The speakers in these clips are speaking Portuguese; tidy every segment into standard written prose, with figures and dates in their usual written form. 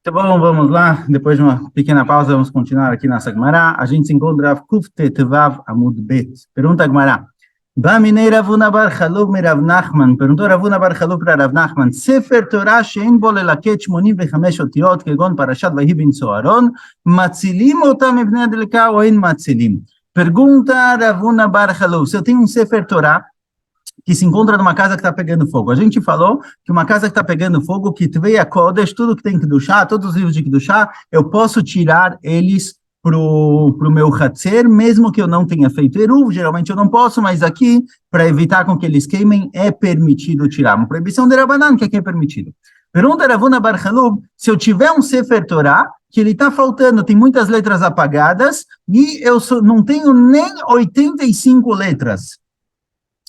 Tá bom, vamos lá. Depois de uma pequena pausa, vamos continuar aqui na Gemara. A gente se encontra Rav Kuf Tevav Amud Bet. Pergunta a Gemara. Baminei Ravuna Bar Chalub me Rav Nachman. Perguntou Ravuna Bar Chalub para Rav Nachman. Sefer Torah she'en bo lelaket 85 otiot kegon parashat Vahi bin Zoharon matzilim otam mipnei adlika ou en matzilim. Pergunta Ravuna Bar Chalub. Se eu tenho um Sefer Torah que se encontra numa casa que está pegando fogo. A gente falou que uma casa que está pegando fogo, que veio a Kodesh, tudo que tem Kedushá, todos os livros de Kedushá, eu posso tirar eles pro meu Hatzer, mesmo que eu não tenha feito Eruv, geralmente eu não posso, mas aqui, para evitar com que eles queimem, é permitido tirar. Uma proibição de Rabanan, que aqui é permitido. Pergunta Ravuna Bar Chalub, se eu tiver um Sefer Torah, que ele está faltando, tem muitas letras apagadas, e eu não tenho nem 85 letras.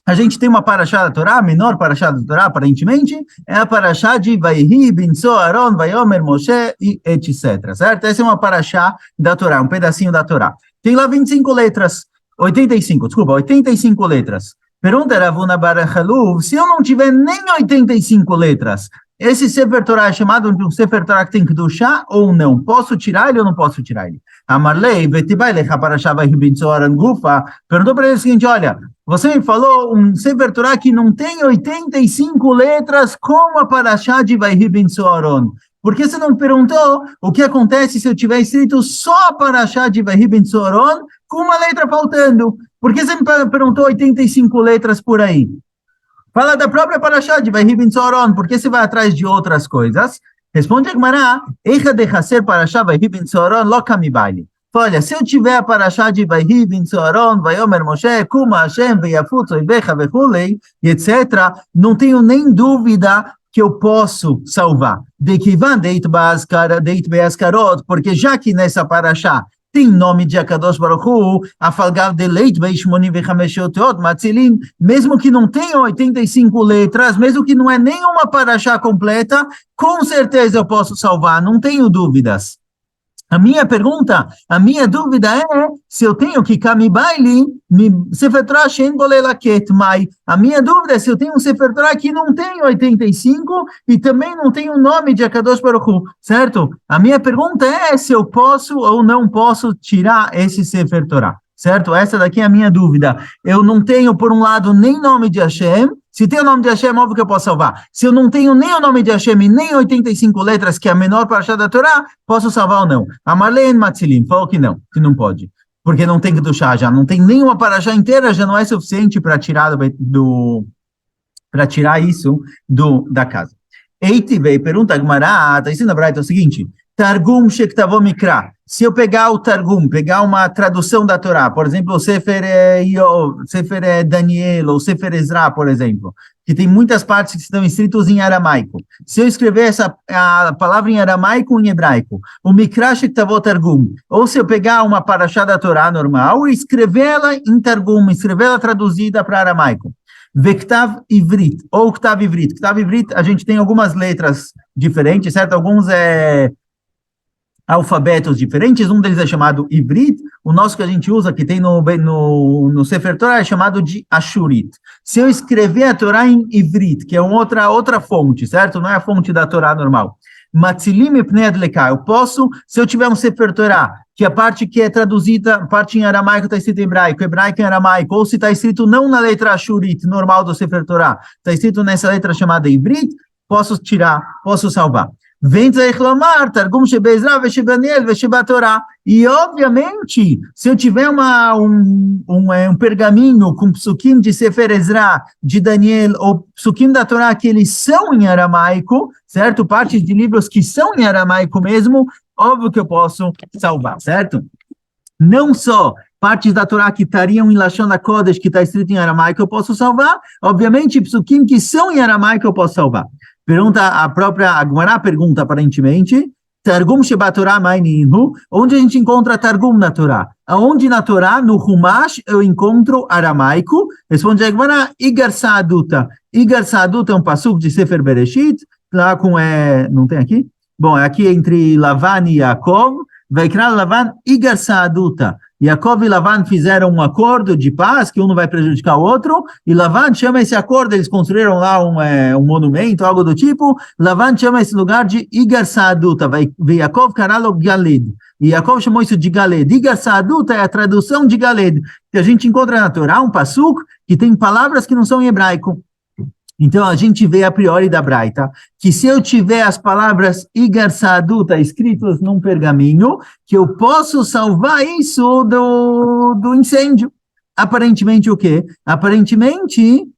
A gente tem uma paraxá da Torá, a menor paraxá da Torá, aparentemente, é a paraxá de Vayhi, bin Zoharon, Vayomer, Moshe, e etc. Certo? Essa é uma paraxá da Torá, um pedacinho da Torá. Tem lá 25 letras, 85 letras. Pergunta Ravuna Bar Chalub, se eu não tiver nem 85 letras, esse Sefer Torah é chamado de um Sefer Torah que tem Kedushá ou não? Posso tirar ele ou não posso tirar ele? Amarlei, Vetibai lecha paraxá Vayhi, bin Zoharon, Gufa, perguntou para ele o seguinte, olha, você me falou um Sefer Torah que não tem 85 letras como a paraxá de Vayhi bin Zoharon. Por que você não me perguntou o que acontece se eu tiver escrito só a paraxá de Vayhi bin Zoharon com uma letra faltando? Por que você me perguntou 85 letras por aí? Fala da própria paraxá de Vayhi bin Zoharon, por que você vai atrás de outras coisas? Responde a Gemara, Eicha de Haser paraxá Vayhi bin Zoharon lo kamibali. Olha, se eu tiver a paraxá de Vayhi bin Zoharon, Vayomer Moshe, Kuma Hashem, Veyafutz, Oivecha, Vechulei, etc., não tenho nem dúvida que eu posso salvar. De Kivan Deit Beaskarot, porque já que nessa paraxá tem nome de Akadosh Baruch Hu, Afalgav de Leit Beishmonim Vechameshotot, Matzilim, mesmo que não tenha 85 letras, mesmo que não é nenhuma paraxá completa, com certeza eu posso salvar, não tenho dúvidas. A minha dúvida é se eu tenho que Kamibaili, Sefer Torah Shein Bolelaket Mai. A minha dúvida é se eu tenho um Sefer Torah que não tem 85 e também não tem o nome de Akadosh Baruch Hu, certo? A minha pergunta é se eu posso ou não posso tirar esse Sefer Torah, certo? Essa daqui é a minha dúvida. Eu não tenho, por um lado, nem nome de Hashem. Se tem o nome de Hashem, óbvio que eu posso salvar. Se eu não tenho nem o nome de Hashem e nem 85 letras, que é a menor paraxá da Torá, posso salvar ou não? Amarlei en Matzilim, falou que não pode. Porque não tem Kedushá já, não tem nenhuma paraxá inteira, já não é suficiente para tirar isso da casa. Eiti veio, pergunta a Gemara, está ensinando a Braita o seguinte, Targum Shektavó Mikra, se eu pegar o Targum, pegar uma tradução da Torá, por exemplo, o Sefer Daniel, ou Sefer Ezra, por exemplo, que tem muitas partes que estão escritas em aramaico. Se eu escrever a palavra em aramaico ou em hebraico, o Mikra Shektavó Targum, ou se eu pegar uma paraxá da Torá normal e escrevê-la em Targum, escrevê-la traduzida para aramaico, Vektav Ivrit, ou Ktav Ivrit. Ktav Ivrit, a gente tem algumas letras diferentes, certo? Alguns alfabetos diferentes, um deles é chamado Ivrit, o nosso que a gente usa, que tem no Sefer Torah, é chamado de Ashurit. Se eu escrever a Torá em Ivrit, que é outra fonte, certo? Não é a fonte da Torá normal. Matzilim ipnei adleká, eu posso, se eu tiver um Sefer Torah, que a parte que é traduzida, a parte em aramaico está escrito em hebraico em aramaico, ou se está escrito não na letra Ashurit, normal do Sefer Torah, está escrito nessa letra chamada Ivrit, posso tirar, posso salvar. Vem reclamar, Targum Shebezra, Veshebaniel, Veshebatorá. E, obviamente, se eu tiver um pergaminho com psukim de Sefer Ezra, de Daniel, ou psukim da Torá, que eles são em aramaico, certo? Partes de livros que são em aramaico mesmo, óbvio que eu posso salvar, certo? Não só partes da Torá que estariam em Lashon HaKodesh, que está escrito em aramaico, eu posso salvar. Obviamente, psukim que são em aramaico, eu posso salvar. A Gemara pergunta, aparentemente, Targum Sheba Torah Maininu, onde a gente encontra Targum na Torá? Aonde na Torá, no Humash, eu encontro aramaico? Responde a Gemara, Igar Sa'aduta. Igar Sa'aduta é um pasuk de Sefer Bereshit, lá não tem aqui? Bom, é aqui entre Lavan e Yaakov, Vaikra Lavan Igar Sa'aduta. Yaakov e Lavan fizeram um acordo de paz, que um não vai prejudicar o outro, e Lavan chama esse acordo, eles construíram lá um monumento, algo do tipo, Lavan chama esse lugar de Igar Saaduta, Yaakov Karalo Galed, e Yaakov chamou isso de Galed. Igar Saaduta é a tradução de Galed, que a gente encontra na Torá, um pasuk, que tem palavras que não são em hebraico. Então, a gente vê a priori da Braita, que se eu tiver as palavras Igar Saaduta escritas num pergaminho, que eu posso salvar isso do incêndio. Aparentemente o quê? Aparentemente,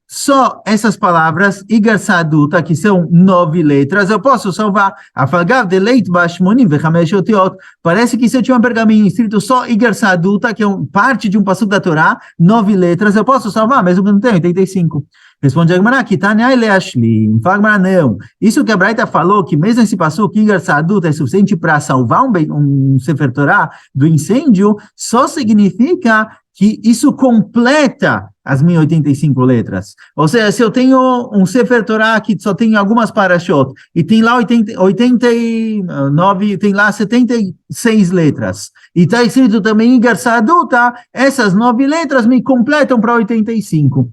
só essas palavras, Igar Saaduta, que são 9 letras, eu posso salvar. Afagav de leit bashmonim vechamesh otiot. Parece que se eu tiver um pergaminho escrito só Igar Saaduta, que é parte de um passuco da Torá, 9 letras, eu posso salvar, mesmo que não tenha 85. Responde a Gemara, Kitanya Eleashlim. Fala Gemara, não. Isso que a Braita falou, que mesmo esse passuco Igar Saaduta é suficiente para salvar um Sefer Torá do incêndio, só significa que isso completa as 1085 letras. Ou seja, se eu tenho um Sefer Torah que só tem algumas parashot, e tem lá 89, tem lá 76 letras, e está escrito também Igar Saaduta, essas 9 letras me completam para 85.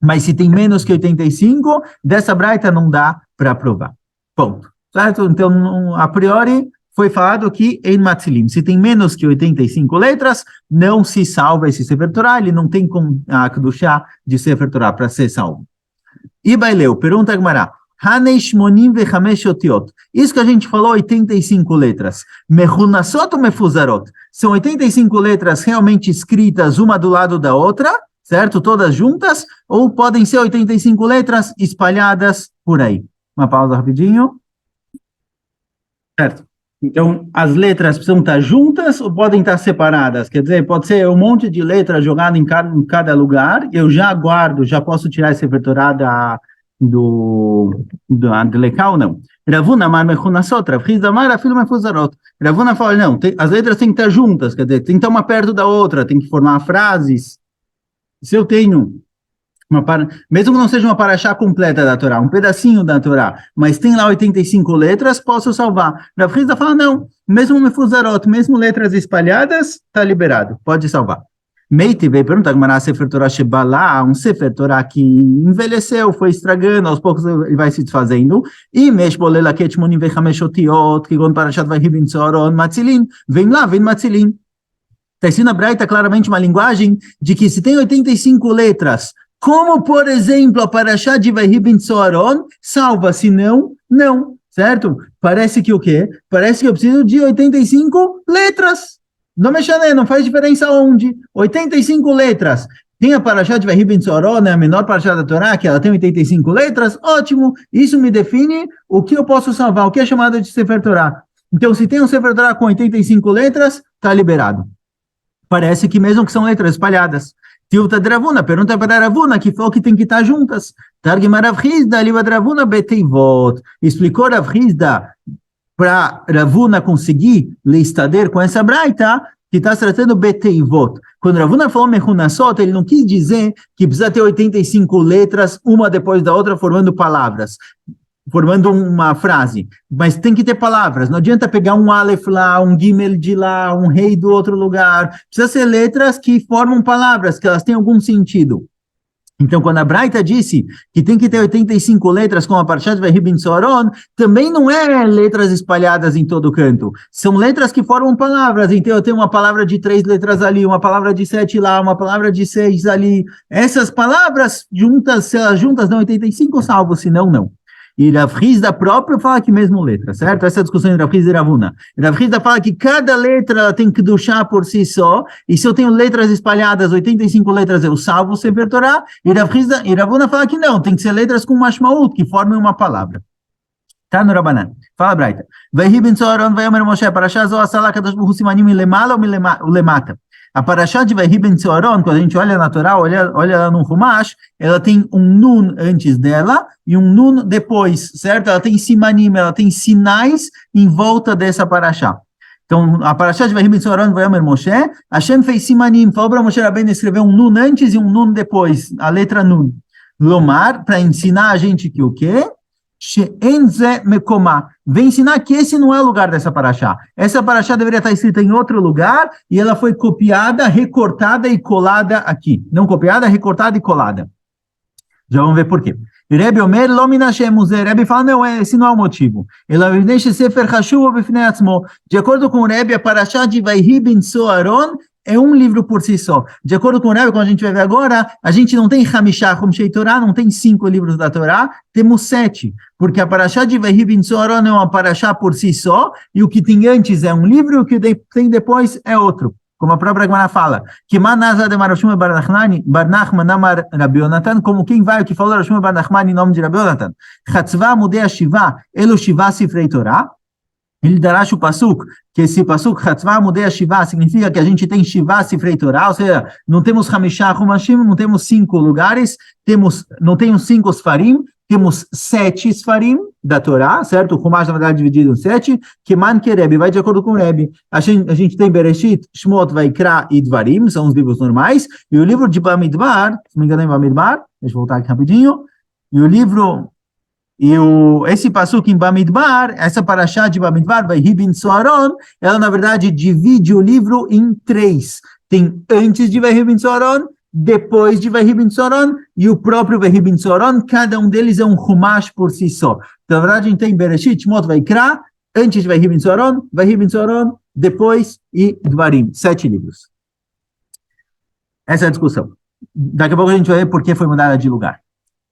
Mas se tem menos que 85, dessa Braita não dá para provar. Ponto. Certo? Então, a priori, foi falado que em Matzilim, se tem menos que 85 letras, não se salva esse Sefer Torah, ele não tem com a Kedushá de Sefer Torah para ser salvo. E Baileu, pergunta a Gemara, Haneish Monim vechamesh otiot. Isso que a gente falou, 85 letras. Mehunasot ou mefuzarot? São 85 letras realmente escritas uma do lado da outra, certo? Todas juntas, ou podem ser 85 letras espalhadas por aí. Uma pausa rapidinho. Certo. Então, as letras precisam estar juntas ou podem estar separadas? Quer dizer, pode ser um monte de letras jogado em cada lugar, eu já guardo, já posso tirar esse Torah do Lecal, não. Ravuna Amar Mechunasot, Rav Chizda Amar Afilo Mefuzarot. Ravuna fala, não, as letras têm que estar juntas, quer dizer, tem que estar uma perto da outra, tem que formar frases. Se eu tenho mesmo que não seja uma paraxá completa da Torá, um pedacinho da Torá, mas tem lá 85 letras, posso salvar. Rav Chizda fala, não, mesmo mefuzarot, mesmo letras espalhadas, está liberado, pode salvar. Meite veio perguntar, mas Sefer Torah Shebalá, um Sefer Torah que envelheceu, foi estragando, aos poucos ele vai se desfazendo, e Meshbolela Ketchmonim Vechameshotiot, que quando Parashat vai Ribin Tzoron, Matzilin, vem lá, vem Matzilin. Está escrito na Braita claramente uma linguagem de que se tem 85 letras, como, por exemplo, a Parashá de Vayhi ben Tzoaron, salva, se não, não, certo? Parece que o quê? Parece que eu preciso de 85 letras. Não mexa, não faz diferença onde. 85 letras. Tem a Parashá de Vayhi ben Tzoaron, a menor Parashá da Torá, que ela tem 85 letras, ótimo. Isso me define o que eu posso salvar, o que é chamado de Sefer Torah. Então, se tem um Sefer Torah com 85 letras, está liberado. Parece que mesmo que são letras espalhadas. Tilta de Ravuna, pergunta para Ravuna, que falou que tem que estar juntas. Targma Rav Chizda, liva de Ravuna, beteivot. Explicou Rav Chizda para Ravuna conseguir listader com essa braita, que está se tratando beteivot. Quando Ravuna falou mechunasot, ele não quis dizer que precisa ter 85 letras, uma depois da outra, formando palavras, formando uma frase, mas tem que ter palavras, não adianta pegar um Aleph lá, um Gimel de lá, um Rei do outro lugar, precisa ser letras que formam palavras, que elas têm algum sentido. Então, quando a Braita disse que tem que ter 85 letras, como a Parashat Vayhi ben Tzoaron, também não é letras espalhadas em todo canto, são letras que formam palavras, então eu tenho uma palavra de 3 letras ali, uma palavra de 7 lá, uma palavra de 6 ali, essas palavras juntas, se elas juntas dão 85, salvo, se não, não. E Rav Chizda próprio fala que mesmo letra, certo? Essa é a discussão de Rav Chizda e Ravuna. Rav Chizda fala que cada letra tem que duchar por si só, e se eu tenho letras espalhadas, 85 letras, eu salvo o Sefer Torah, e Rav Chizda e Ravuna fala que não, tem que ser letras com mashmaut, que formem uma palavra. Tá no Rabanan. Fala, Braita. Vayhi ben Tzoaron, vayomer Moshe, parashá zo asala kadosh baruch hu simanim milemala ou milemata. A Parashá de Vayhi ben Tzoaron, quando a gente olha na Torá, olha lá no Humash, ela tem um nun antes dela e um nun depois, certo? Ela tem simanim, ela tem sinais em volta dessa Parashá. Então, a Parashá de Vayhi ben Tzoaron, vayomer Moshe, Hashem fez simanim, falou para Moshe Rabbeinu escrever um nun antes e um nun depois, a letra nun. Lomar, para ensinar a gente que o quê? she'en ze mekomá. Vem ensinar que esse não é o lugar dessa paraxá. Essa paraxá deveria estar escrita em outro lugar e ela foi copiada, recortada e colada aqui. Não copiada, recortada e colada. Já vamos ver por quê. Rebbe Omer, lo min Hashem uze. Rebbe fala, não, esse não é o motivo. Ela deixa sefer chashuv b'fnei atzmo. De acordo com o Rebbe, a paraxá de Vayhi ben Soaron é um livro por si só. De acordo com o Rebbe, como a gente vai ver agora, a gente não tem Hamishah Chumshei Torah, não tem 5 livros da Torá, temos 7. Porque a paraxá de Vayhi ben Soaron é uma paraxá por si só, e o que tem antes é um livro, e o que tem depois é outro. Como a própria Gemara fala, que Manaza de Marashum Bar Nachman Amar Rabi Yonatan, como quem vai, o que falou Rashum Bar Nachman em nome de Rabi Yonatan. Chatzva Mudei Shiva, Elo Shiva Sifrei Torah. Ele dará o pasuk, que esse pasuk, Chatzva Mudei Shiva, significa que a gente tem Shiva Sifrei Torah, ou seja, não temos Hamishah Humashim, não temos 5 lugares, não temos 5 Sfarim, temos 7 Sfarim da Torá, certo? O Humash, na verdade, dividido em 7, que man que Rebbe, vai de acordo com o Rebbe. A gente tem Bereshit, Shmot, Vaikra e Dvarim, são os livros normais, e o livro de Bamidbar, se não me engano é Bamidbar, deixa eu voltar aqui rapidinho, esse pasuk em Bamidbar, essa paraxá de Bamidbar, Vayhi ben Soaron, ela, na verdade, divide o livro em 3. Tem antes de Vayhi ben Soaron, depois de Vayhi ben Soaron, e o próprio Vayhi ben Soaron, cada um deles é um Humash por si só. Então, na verdade, a gente tem Bereshit, Shmot, Vaikra, antes de Vayhi ben Soaron, depois e Dvarim, 7 livros. Essa é a discussão. Daqui a pouco a gente vai ver por que foi mudada de lugar.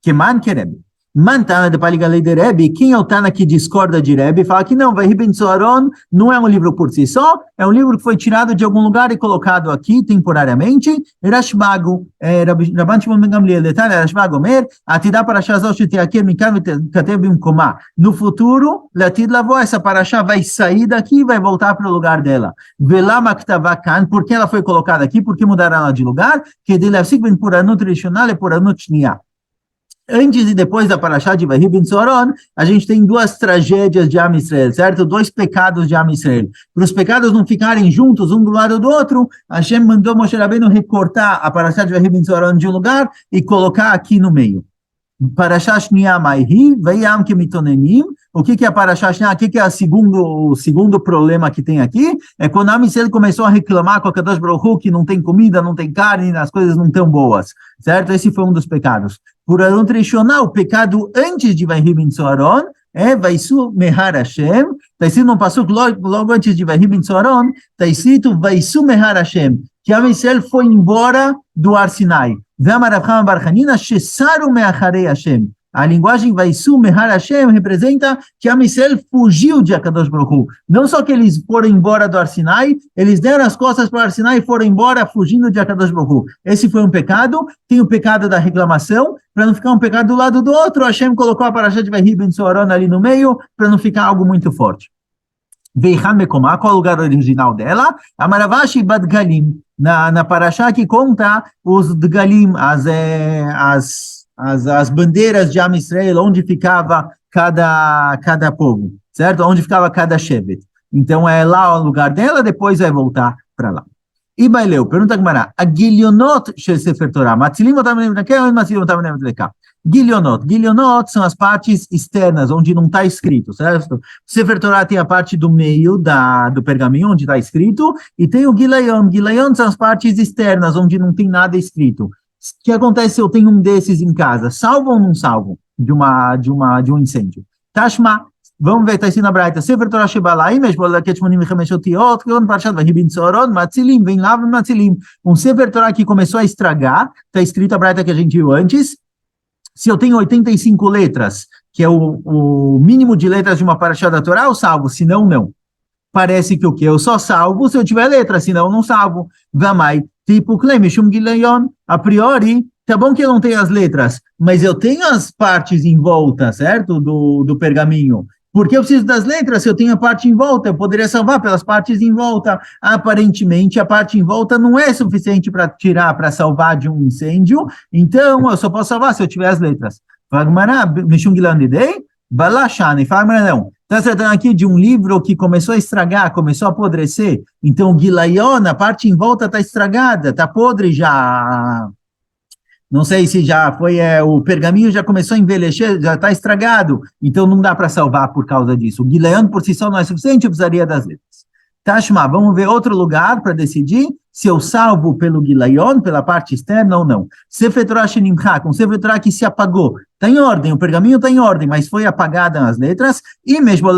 Que man que Rebbe. Mantana de Paligalei de Rebbe, quem é o Tana que discorda de Rebbe, fala que não, Vayhi ben Soaron não é um livro por si só, é um livro que foi tirado de algum lugar e colocado aqui temporariamente. Rashbago, Rabban Shimon ben Gamliel, detalhe, Rashbago Omer, Atidá Parashá Zosh Teaker Mikam Katev Bimkomá. No futuro, Latid Lavó, essa Parashá vai sair daqui e vai voltar para o lugar dela. Velama Ktavá Kan, por que ela foi colocada aqui? Por que mudaram ela de lugar? Que de Lafsik ben Puranut Rishonal e Puranut Shniah. Antes e depois da paraxá de Vayhi ben Soaron, a gente tem 2 tragédias de Am Yisrael, certo? 2 pecados de Am Yisrael. Para os pecados não ficarem juntos, um do lado do outro, Hashem mandou Moshe Rabbeinu recortar a paraxá de Vayhi ben Soaron de um lugar e colocar aqui no meio. Paraxá Shniah Maihi, Vayam Kemitonenim. O que é a paraxá Shniah? O que é o segundo problema que tem aqui? É quando Am Yisrael começou a reclamar com a Kadosh Baruch Hu que não tem comida, não tem carne, as coisas não estão boas, certo? Esse foi um dos pecados. Por Arun Trishonah, o pecado antes de Vayhi ben Soaron, Vaisu Mehar Hashem, está escrito no pasuk logo antes de Vayhi ben Soaron, está escrito Vaisu Mehar Hashem, que Am Yisrael foi embora do Har Sinai. Ve'amarav Bar Hanina, Shesaru Me'acharei Hashem. A linguagem Vaisu Mehar Hashem representa que Am Yisrael fugiu de Akadosh Baruch Hu. Não só que eles foram embora do Har Sinai, eles deram as costas para o Har Sinai e foram embora fugindo de Akadosh Baruch Hu. Esse foi um pecado. Tem o pecado da reclamação, para não ficar um pecado do lado do outro. Hashem colocou a paraxá de Vayhi ben Soaron ali no meio, para não ficar algo muito forte. Veichan Mekomá, qual é o lugar original dela? Amaravashi Bad Galim, na paraxá que conta os Galim, as bandeiras de Am Yisrael, onde ficava cada povo, certo? Onde ficava cada shevet. Então é lá o lugar dela, depois vai voltar para lá. E Baileu, pergunta a Gemara, a Gilionot shel Sefer Torah, Matzilim otam leká ou Matzilim otam leká? Gilionot são as partes externas, onde não está escrito, certo? Sefer Torah tem a parte do meio do pergaminho, onde está escrito, e tem o Gilayon. Gilayon são as partes externas, onde não tem nada escrito. O que acontece se eu tenho um desses em casa? Salvo ou não salvo de um incêndio? Tashma, vamos ver, está escrito na Braita, Sefer Torah Shebalaim, Eshbolaket Shmonim V'Chamesh Otiot, Kion Parashat Vayhi ben Soaron, Matzilim, vem lá, Matzilim. Um Sefer Torah que começou a estragar, está escrito a Braita que a gente viu antes. Se eu tenho 85 letras, que é o mínimo de letras de uma Parashá da Torá, eu salvo, senão não. Parece que o quê? Eu só salvo se eu tiver letra, senão eu não salvo. Vamai, tipo Klemishum Gilayon, a priori, tá bom que eu não tenho as letras, mas eu tenho as partes em volta, certo? Do pergaminho. Por que eu preciso das letras? Se eu tenho a parte em volta, eu poderia salvar pelas partes em volta. Aparentemente, a parte em volta não é suficiente para tirar, para salvar de um incêndio, então eu só posso salvar se eu tiver as letras. Mishum Gilayon Didei, Balashani, não. Está tratando aqui de um livro que começou a estragar, começou a apodrecer. Então, o Gilayon, a parte em volta está estragada, está podre já. Não sei se já foi, o pergaminho já começou a envelhecer, já está estragado, então não dá para salvar por causa disso. O Gileon por si só não é suficiente, eu precisaria das letras. Tashma, vamos ver outro lugar para decidir se eu salvo pelo Gileon, pela parte externa ou não. Sefer Torah Shenimchak, um Sefer Torah que se apagou. Está em ordem, o pergaminho está em ordem, mas foi apagada as letras. E mesmo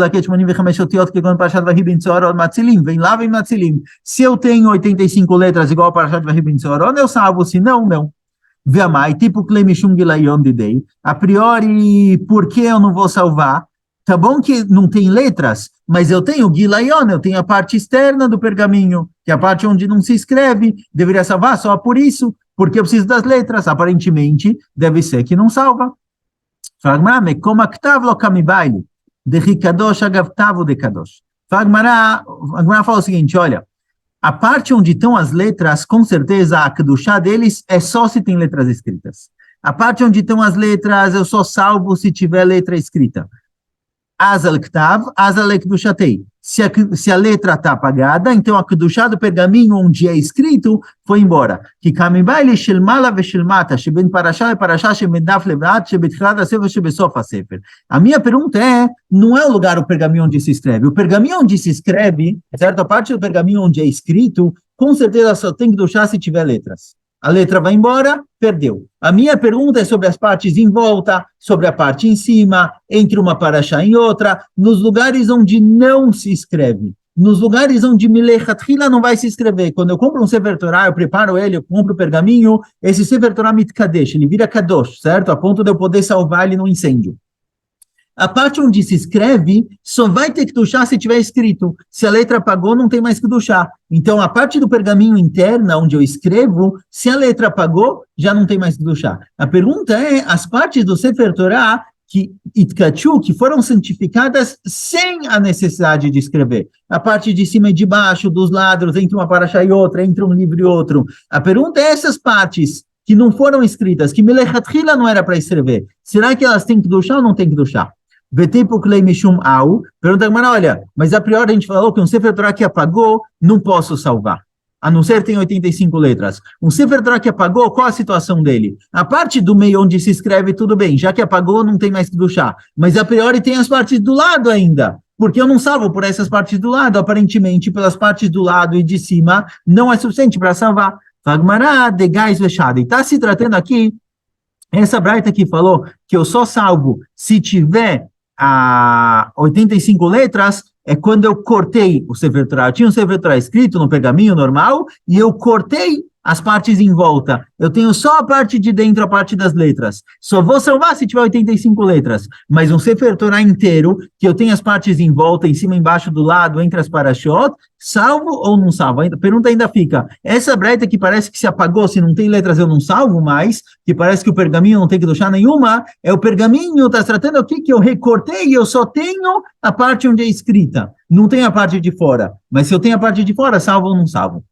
vem lá, vem Matzilim. Se eu tenho 85 letras igual a Parashat Vahibin Tzoron, eu salvo, se não, não. Veamai, tipo Klemishum Gilayon Didei. A priori, por que eu não vou salvar? Tá bom que não tem letras, mas eu tenho Gilayon, eu tenho a parte externa do pergaminho, que é a parte onde não se escreve, deveria salvar só por isso, porque eu preciso das letras. Aparentemente, deve ser que não salva. Fagmará, como Aktav lo kamibaili, de Hikadosh agavtavo de Kadosh. Fagmará fala o seguinte, olha, a parte onde estão as letras, com certeza a Kedushá deles é só se tem letras escritas. A parte onde estão as letras, eu só salvo se tiver letra escrita. Azal Ktav, Azal Kedushatei. Se a letra está apagada, então a Kedushá do pergaminho onde é escrito foi embora. Que Kamibaili Shelmala Veshelmata, Sheben Parashá e Parashá, Sheben Daf Levrat, Shebetchilad HaSefer, Shebesof HaSefer. A minha pergunta não é o lugar o pergaminho onde se escreve. O pergaminho onde se escreve, certo? A parte do pergaminho onde é escrito, com certeza só tem Kedushá se tiver letras. A letra vai embora, perdeu. A minha pergunta é sobre as partes em volta, sobre a parte em cima, entre uma paraxá e outra, nos lugares onde não se escreve. Nos lugares onde Milechatchila não vai se escrever. Quando eu compro um Sefer Torah, eu preparo ele, eu compro o pergaminho, esse Sefer Torah mitkadesh, ele vira kadosh, certo? A ponto de eu poder salvar ele no incêndio. A parte onde se escreve só vai ter Kedushá se tiver escrito. Se a letra apagou, não tem mais Kedushá. Então, a parte do pergaminho interna, onde eu escrevo, se a letra apagou, já não tem mais Kedushá. A pergunta é, as partes do Sefer Torah que foram santificadas sem a necessidade de escrever. A parte de cima e de baixo, dos lados, entre uma paraxá e outra, entre um livro e outro. A pergunta é essas partes que não foram escritas, que Milechatchila não era para escrever. Será que elas têm Kedushá ou não têm Kedushá? Vetempo Klei Mishum Au, pergunta, mas olha, mas a priori a gente falou que um Sefer Torah que apagou, não posso salvar. A não ser que tem 85 letras. Um Sefer Torah que apagou, qual a situação dele? A parte do meio onde se escreve, tudo bem, já que apagou, não tem mais que duchar. Mas a priori tem as partes do lado ainda, porque eu não salvo por essas partes do lado, aparentemente, pelas partes do lado e de cima, não é suficiente para salvar. Fagmará de gás fechado. E está se tratando aqui, essa braita que falou que eu só salvo se tiver 85 letras, é quando eu cortei o Sefer Torah. Eu tinha um Sefer Torah escrito no pergaminho normal, e eu cortei as partes em volta. Eu tenho só a parte de dentro, a parte das letras. Só vou salvar se tiver 85 letras. Mas um Sefer Torah inteiro, que eu tenho as partes em volta, em cima, embaixo, do lado, entre as parashot, salvo ou não salvo? A pergunta ainda fica, essa breta que parece que se apagou, se não tem letras eu não salvo mais, que parece que o pergaminho não tem que deixar nenhuma, é o pergaminho, está tratando aqui que eu recortei e eu só tenho a parte onde é escrita. Não tem a parte de fora. Mas se eu tenho a parte de fora, salvo ou não salvo?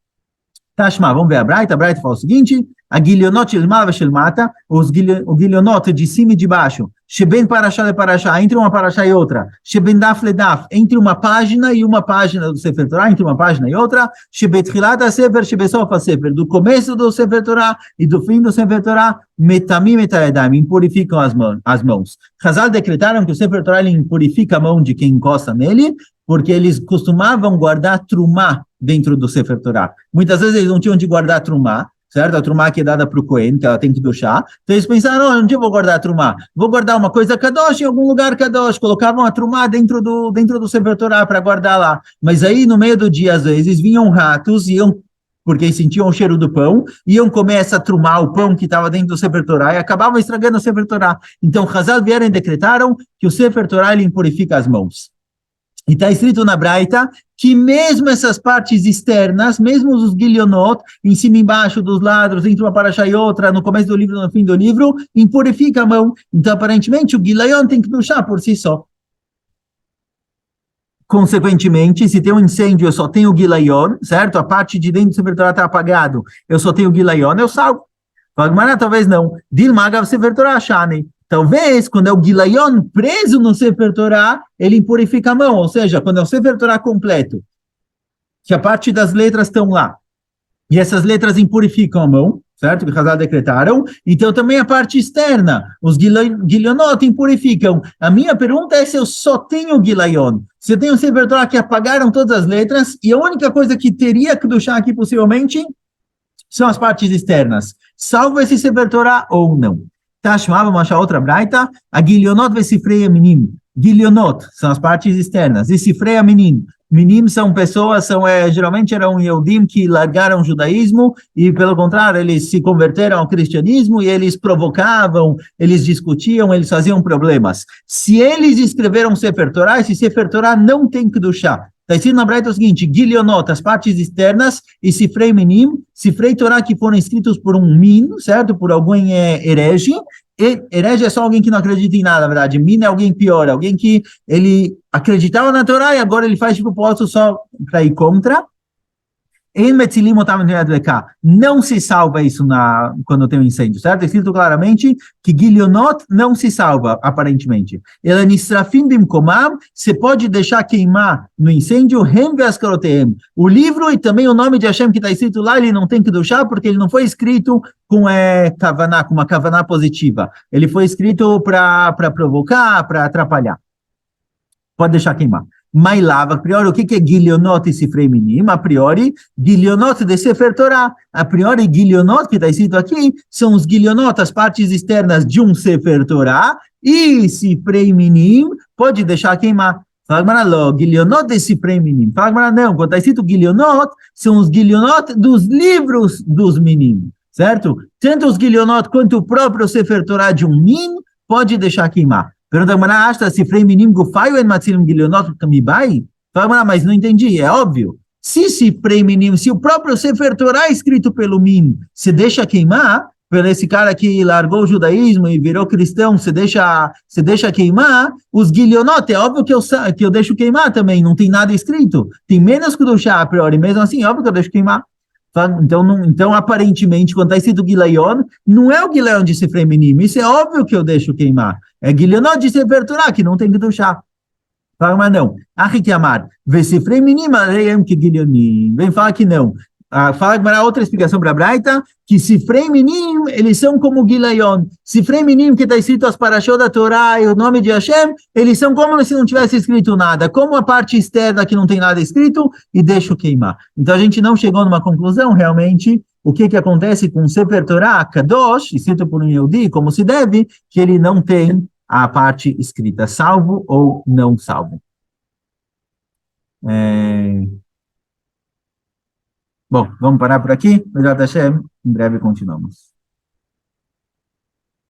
Tashma, vamos ver a Braita fala o seguinte, a Gilionot Ilmava Shelmata, o Gilionot de cima e de baixo, Sheben Parashá le Parashá, entre uma Parashá e outra, Sheben Daf le Daf, entre uma página e uma página do Sefer Torah, entre uma página e outra, Shebetchilad HaSefer, Shebesof HaSefer, do começo do Sefer Torah e do fim do Sefer Torah, Metamim etayadam, impurificam as mãos. Chazal decretaram que o Sefer Torah impurifica a mão de quem encosta nele, porque eles costumavam guardar trumá dentro do Sefer Torah. Muitas vezes eles não tinham de guardar trumá, certo? A trumá que é dada para o Cohen, que ela tem que duchar. Então eles pensaram, onde eu vou guardar a trumá? Vou guardar uma coisa kadosh em algum lugar kadosh. Colocavam a trumá dentro do Sefer Torah para guardar lá. Mas aí, no meio do dia, às vezes, vinham ratos, porque eles sentiam o cheiro do pão, iam comer essa trumá, o pão que estava dentro do Sefer Torah, e acabavam estragando o Sefer Torah. Então, Chazal vieram e decretaram que o Sefer Torah ele impurifica as mãos. E está escrito na Braita que mesmo essas partes externas, mesmo os Gilionot, em cima e embaixo dos lados, entre uma paraxá e outra, no começo do livro e no fim do livro, impurifica a mão. Então, aparentemente, o Gilayon tem que duchar por si só. Consequentemente, se tem um incêndio, eu só tenho o Gilayon, certo? A parte de dentro do Sefer Torah está apagado, eu só tenho o Gilayon, eu salvo. Mas talvez não. Dilmagav Sefer Torah Shani. Talvez, quando é o Gilayon preso no Sefer Torah, ele impurifica a mão, ou seja, quando é o Sefer Torah completo, que a parte das letras estão lá, E essas letras impurificam a mão, certo? Que Hazal decretaram. Então, também a parte externa, os guilhonot impurificam. A minha pergunta é se eu só tenho guilhon. Se eu tenho um Sefer Torah que apagaram todas as letras, e a única coisa que teria que deixar aqui possivelmente são as partes externas. Salvo esse Sefer Torah ou não. Tashma, vamos achar outra braita. A guilhonot vesifrei minim. Guilhonot são as partes externas. E sifrei minim. Minim são pessoas, geralmente eram Yehudim que largaram o judaísmo e, pelo contrário, eles se converteram ao cristianismo e eles provocavam, eles discutiam, eles faziam problemas. Se eles escreveram Sefer Torah, esse Sefer Torah não tem Kedushá. Está escrito na Braita o seguinte: Guilhonot, as partes externas, e Sifrei Minim, Sifrei Torah que foram escritos por um Min, certo? Por alguém herege. E herege é só alguém que não acredita em nada, na verdade. Min é alguém pior, alguém que ele acreditava na Torá e agora ele faz propósito só para ir contra. Não se salva isso quando tem um incêndio, certo? É escrito claramente que Guilhonot não se salva, aparentemente. Ela nisrafim bimkomam, você pode deixar queimar no incêndio, o livro e também o nome de Hashem que está escrito lá, ele não tem que deixar, porque ele não foi escrito com kavaná, com uma kavaná positiva. Ele foi escrito para provocar, para atrapalhar. Pode deixar queimar. Mailava, a priori, o que é Guilhonot e Sifrei Minim? A priori, Guilhonot de Sefer Torah. A priori, Guilhonot, que está escrito aqui, são os Guilhonot, as partes externas de um Sefer Torah, e Sifrei Minim pode deixar queimar. Fala, não, Guilhonot de Sifrei Minim. Fala, não, quando está escrito Guilhonot, são os Guilhonot dos livros dos Minim, certo? Tanto os Guilhonot quanto o próprio Sefer Torah de um Min pode deixar queimar. Pergunta, se Sifrei Minim Gufaio en Matzilim Guilhonot Kamibai? Fala, mas não entendi, é óbvio. Se Sifrei Minim, se o próprio Sefer Torah é escrito pelo Min, se deixa queimar, pelo esse cara que largou o judaísmo e virou cristão, se deixa queimar, os Guilhonot, é óbvio que eu deixo queimar também, não tem nada escrito. Tem menos que o do chá, a priori, mesmo assim, é óbvio que eu deixo queimar. Então, aparentemente, quando está escrito Guilhon, não é o Guilhon de Sifrei Minim, isso é óbvio que eu deixo queimar. É Guilhonot de Sefer Torah, que não tem que deixar. Fala, mas não. Achi que amar. Vê Sifrei Minim, areiam que Guilhonim. Vem falar que não. Fala que vai outra explicação para a Braita, que Sifrei Minim, eles são como Guilhon. Sifrei Minim, que está escrito as Parashot da Torá e o nome de Hashem, eles são como se não tivesse escrito nada, como a parte externa que não tem nada escrito, e deixa queimar. Então a gente não chegou numa conclusão, realmente, o que acontece com o Sefer Torah, Kadosh, escrito por um Yehudi, como se deve, que ele não tem a parte escrita, salvo ou não salvo. Bom, vamos parar por aqui. Obrigado, Hashem. Em breve continuamos.